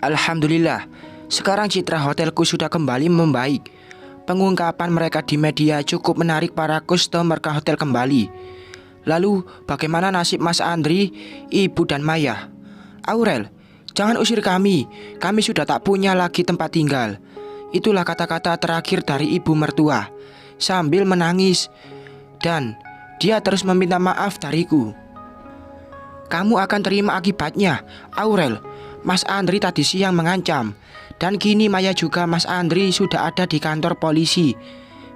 Alhamdulillah, sekarang citra hotelku sudah kembali membaik. Pengungkapan mereka di media cukup menarik para customer ke hotel kembali. Lalu, bagaimana nasib Mas Andri, Ibu dan Maya? Aurel, jangan usir kami sudah tak punya lagi tempat tinggal. Itulah kata-kata terakhir dari ibu mertua sambil menangis. Dan dia terus meminta maaf dariku. Kamu akan terima akibatnya, Aurel. Mas Andri tadi siang mengancam. Dan kini Maya juga Mas Andri sudah ada di kantor polisi.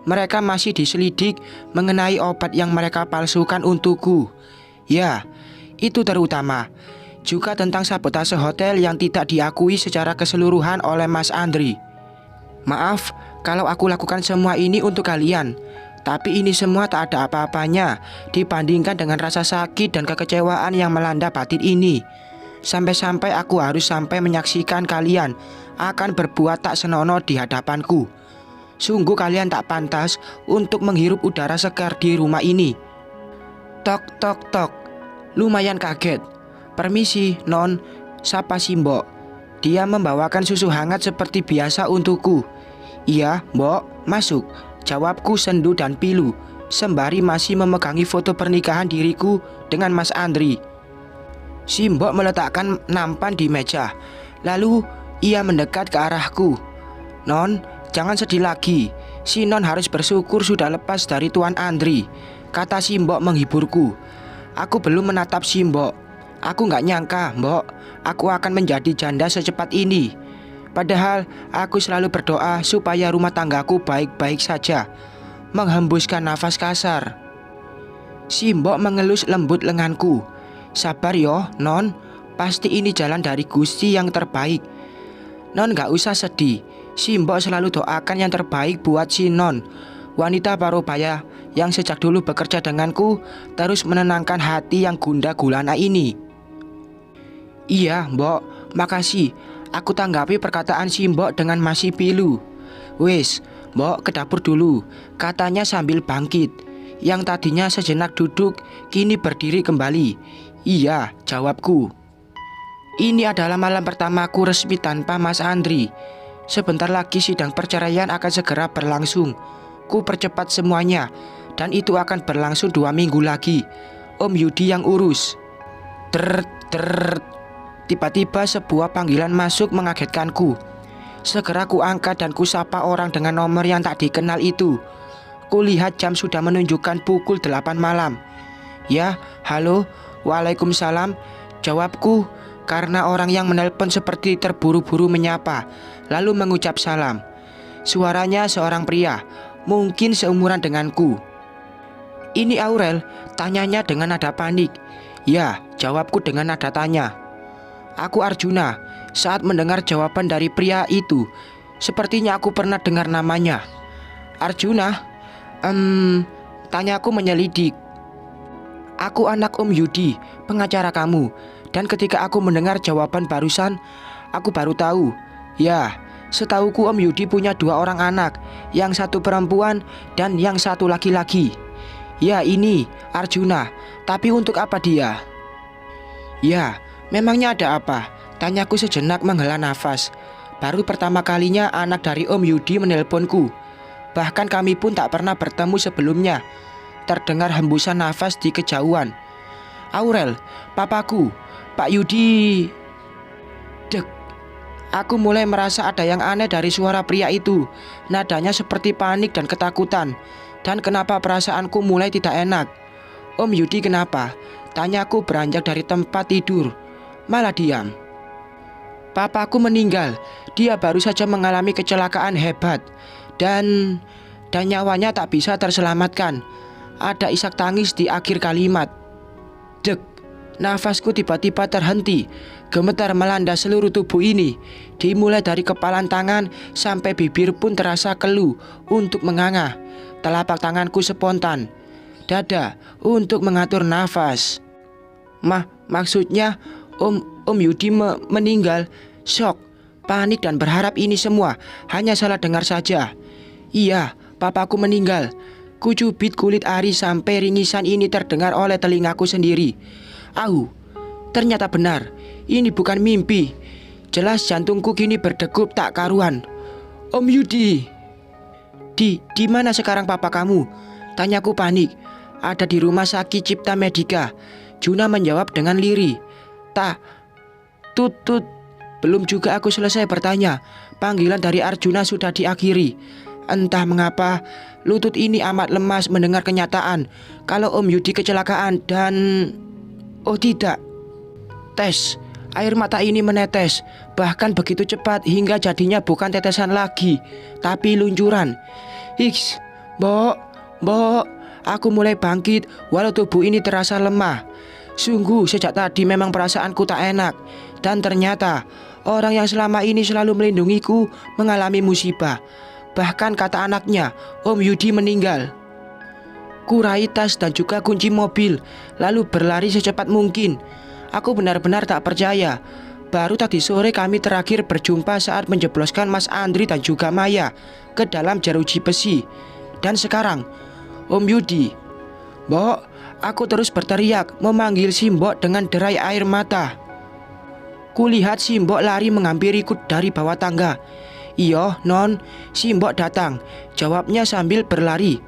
Mereka masih diselidik mengenai obat yang mereka palsukan untukku. Ya, itu terutama. Juga tentang sabotase hotel yang tidak diakui secara keseluruhan oleh Mas Andri. Maaf kalau aku lakukan semua ini untuk kalian. Tapi ini semua tak ada apa-apanya dibandingkan dengan rasa sakit dan kekecewaan yang melanda batin ini. Sampai-sampai aku harus sampai menyaksikan kalian akan berbuat tak senonoh di hadapanku. Sungguh kalian tak pantas untuk menghirup udara segar di rumah ini. Tok tok tok. Lumayan kaget. Permisi, Non. Sapa si Mbok. Dia membawakan susu hangat seperti biasa untukku. Iya, Mbok, masuk. Jawabku sendu dan pilu, sembari masih memegangi foto pernikahan diriku dengan Mas Andri. Si Mbok meletakkan nampan di meja. Lalu ia mendekat ke arahku. Non, jangan sedih lagi. Si Non harus bersyukur sudah lepas dari Tuan Andri, kata si Mbok menghiburku. Aku belum menatap si Mbok. Aku gak nyangka, Mbok, aku akan menjadi janda secepat ini. Padahal aku selalu berdoa supaya rumah tanggaku baik-baik saja. Menghembuskan nafas kasar. Si Mbok mengelus lembut lenganku. Sabar yo, Non. Pasti ini jalan dari Gusti yang terbaik. Non gak usah sedih. Si Mbok selalu doakan yang terbaik buat si Non, wanita parubaya yang sejak dulu bekerja denganku, terus menenangkan hati yang gundah gulana ini. Iya, Mbok, makasih. Aku tanggapi perkataan si Mbok dengan masih pilu. Wis, Mbok ke dapur dulu, katanya sambil bangkit. Yang tadinya sejenak duduk, kini berdiri kembali. Iya, jawabku. Ini adalah malam pertamaku resmi tanpa Mas Andri. Sebentar lagi sidang perceraian akan segera berlangsung. Ku percepat semuanya, dan itu akan berlangsung 2 minggu lagi. Om Yudi yang urus. Tiba-tiba sebuah panggilan masuk mengagetkanku. Segera ku angkat dan ku sapa orang dengan nomor yang tak dikenal itu. Kulihat jam sudah menunjukkan pukul 8 malam. Ya, halo, waalaikumsalam, jawabku karena orang yang menelpon seperti terburu-buru menyapa, lalu mengucap salam. Suaranya seorang pria, mungkin seumuran denganku. Ini Aurel, tanyanya dengan nada panik. Ya, jawabku dengan nada tanya. Aku Arjuna. Saat mendengar jawaban dari pria itu, sepertinya aku pernah dengar namanya. Arjuna? Tanyaku menyelidik. Aku anak Om Yudi, pengacara kamu. Dan ketika aku mendengar jawaban barusan, aku baru tahu. Ya, setauku Om Yudi punya 2 orang anak, yang satu perempuan dan yang satu laki-laki. Ya, ini Arjuna. Tapi untuk apa dia? Ya, memangnya ada apa? Tanyaku sejenak menghela nafas. Baru pertama kalinya anak dari Om Yudi menelponku. Bahkan kami pun tak pernah bertemu sebelumnya. Terdengar hembusan nafas di kejauhan. Aurel, papaku, Pak Yudi. Dek. Aku mulai merasa ada yang aneh dari suara pria itu. Nadanya seperti panik dan ketakutan. Dan kenapa perasaanku mulai tidak enak? Om Yudi kenapa? Tanyaku beranjak dari tempat tidur. Malah diam. Papaku meninggal. Dia baru saja mengalami kecelakaan hebat. Dan nyawanya tak bisa terselamatkan. Ada isak tangis di akhir kalimat. Dek. Nafasku tiba-tiba terhenti. Gemetar melanda seluruh tubuh ini. Dimulai dari kepalan tangan sampai bibir pun terasa keluh untuk menganga. Telapak tanganku spontan dada untuk mengatur nafas. Maksudnya Om Yudi meninggal. Shock, panik dan berharap ini semua hanya salah dengar saja. Iya, papaku meninggal. Kucubit kulit Ari sampai ringisan ini terdengar oleh telingaku sendiri. Ternyata benar. Ini bukan mimpi. Jelas jantungku kini berdegup tak karuan. Om Yudi. Di mana sekarang papa kamu? Tanyaku panik. Ada di rumah sakit Cipta Medika. Juna menjawab dengan lirih. Tut. Belum juga aku selesai bertanya, panggilan dari Arjuna sudah diakhiri. Entah mengapa, lutut ini amat lemas mendengar kenyataan kalau Om Yudi kecelakaan dan... Oh tidak. Tes. Air mata ini menetes, bahkan begitu cepat hingga jadinya bukan tetesan lagi, tapi luncuran. Hiks, Mbok, aku mulai bangkit walau tubuh ini terasa lemah. Sungguh sejak tadi memang perasaanku tak enak. Dan ternyata orang yang selama ini selalu melindungiku mengalami musibah. Bahkan kata anaknya, Om Yudi meninggal. Kurai tas dan juga kunci mobil, lalu berlari secepat mungkin. Aku benar-benar tak percaya. Baru tadi sore kami terakhir berjumpa saat menjebloskan Mas Andri dan juga Maya ke dalam jeruji besi. Dan sekarang, Om Yudi. Mbok, aku terus berteriak memanggil si Mbok dengan derai air mata. Kulihat si Mbok lari menghampiriku dari bawah tangga. Iyo, Non, si Mbok datang, jawabnya sambil berlari.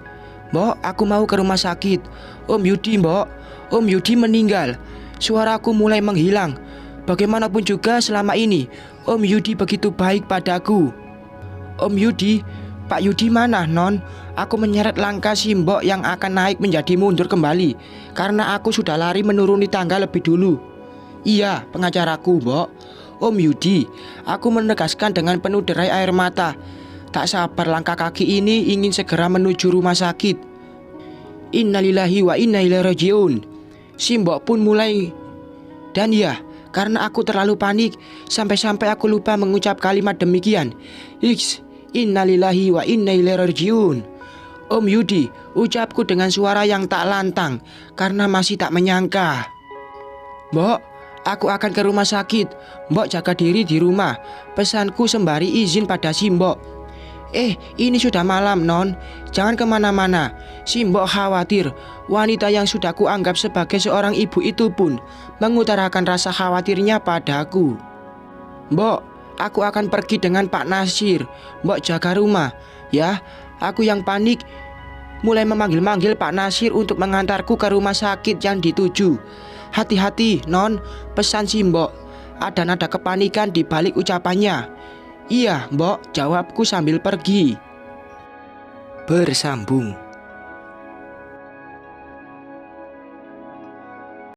Mbok, aku mau ke rumah sakit. Om Yudi, Mbok, Om Yudi meninggal. Suaraku mulai menghilang. Bagaimanapun juga selama ini Om Yudi begitu baik padaku. Om Yudi, Pak Yudi mana, Non? Aku menyeret langkah si Mbok yang akan naik menjadi mundur kembali karena aku sudah lari menuruni tangga lebih dulu. Iya, pengacaraku, Mbok. Om Yudi, aku menegaskan dengan penuh derai air mata. Tak sabar langkah kaki ini ingin segera menuju rumah sakit. Innalillahi wa inna ilaihi rajiun. Si Mbok pun mulai. Dan ya, karena aku terlalu panik, sampai-sampai aku lupa mengucap kalimat demikian. Iks, innalillahi wa inna ilaihi rajiun. Om Yudi, ucapku dengan suara yang tak lantang karena masih tak menyangka. Mbok, aku akan ke rumah sakit. Mbok jaga diri di rumah, pesanku sembari izin pada si Mbok. Ini sudah malam, Non. Jangan kemana-mana. Si Mbok khawatir. Wanita yang sudah kuanggap sebagai seorang ibu itu pun mengutarakan rasa khawatirnya padaku. Mbok, aku akan pergi dengan Pak Nasir. Mbok jaga rumah, ya. Aku yang panik mulai memanggil-manggil Pak Nasir untuk mengantarku ke rumah sakit yang dituju. Hati-hati, Non, pesan si Mbok. Ada nada kepanikan di balik ucapannya. Iya, Mbok, jawabku sambil pergi. Bersambung.